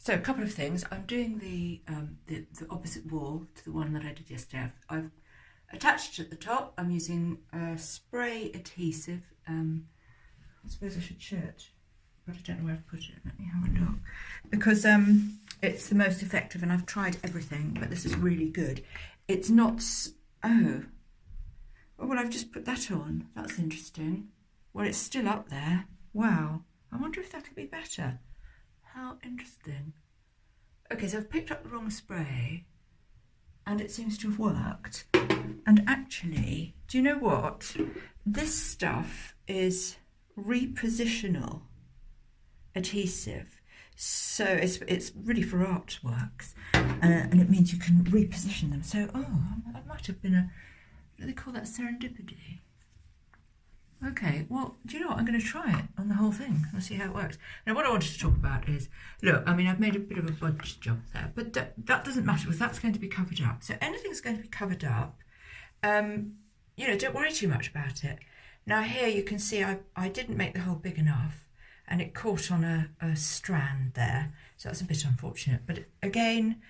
So a couple of things. I'm doing the opposite wall to the one that I did yesterday. I've attached at the top. I'm using spray adhesive. I suppose I should show it, but I don't know where to put it. Let me have a look. Because it's the most effective, and I've tried everything, but this is really good. It's not. Oh, well, I've just put that on. That's interesting. Well, it's still up there. Wow. I wonder if that'll be better. How interesting. Okay, so I've picked up the wrong spray and it seems to have worked. And actually, do you know what? This stuff is repositional adhesive. So it's really for artworks, and it means you can reposition them. So, that might have been do they call that serendipity? Okay, well, do you know what? I'm going to try it on the whole thing. I'll see how it works. Now, what I wanted to talk about is, look, I mean, I've made a bit of a budget job there, but that doesn't matter because that's going to be covered up. So anything's going to be covered up. You know, don't worry too much about it. Now, here you can see I didn't make the hole big enough and it caught on a strand there. So that's a bit unfortunate. But again,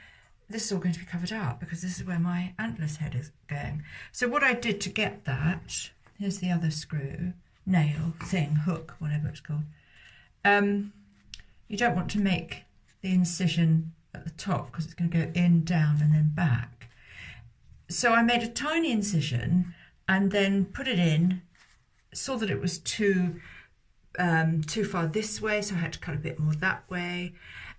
this is all going to be covered up because this is where my antler's head is going. So what I did to get that... Here's the other screw, nail, thing, hook, whatever it's called. You don't want to make the incision at the top because it's going to go in, down and then back. So I made a tiny incision and then put it in, saw that it was too far this way, so I had to cut a bit more that way.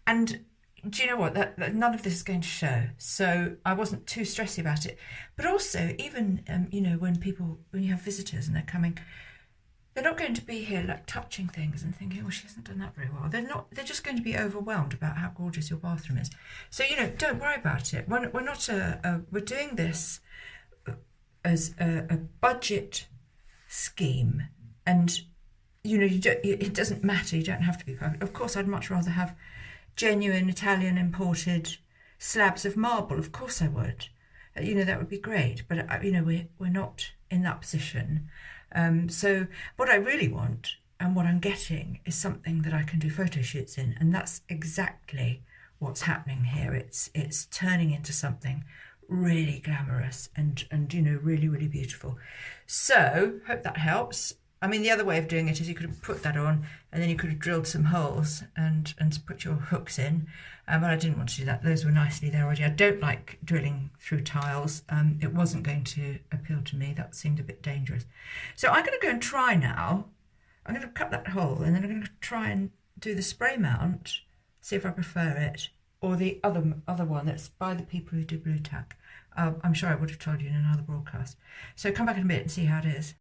And do you know what? That none of this is going to show, so I wasn't too stressy about it. But also, even you know, when you have visitors and they're coming, they're not going to be here like touching things and thinking, "Oh, she hasn't done that very well." They're not. They're just going to be overwhelmed about how gorgeous your bathroom is. So you know, don't worry about it. We're not we're doing this as a budget scheme, and you know, it doesn't matter. You don't have to be perfect. Of course, I'd much rather have genuine Italian imported slabs of marble. Of course I would. You know, that would be great. But, you know, we're not in that position. So what I really want and what I'm getting is something that I can do photo shoots in. And that's exactly what's happening here. It's turning into something really glamorous and you know, really, really beautiful. So hope that helps. I mean, the other way of doing it is you could have put that on and then you could have drilled some holes and put your hooks in. But I didn't want to do that. Those were nicely there already. I don't like drilling through tiles. It wasn't going to appeal to me. That seemed a bit dangerous. So I'm going to go and try now. I'm going to cut that hole and then I'm going to try and do the spray mount, see if I prefer it, or the other one that's by the people who do blue tack. I'm sure I would have told you in another broadcast. So come back in a bit and see how it is.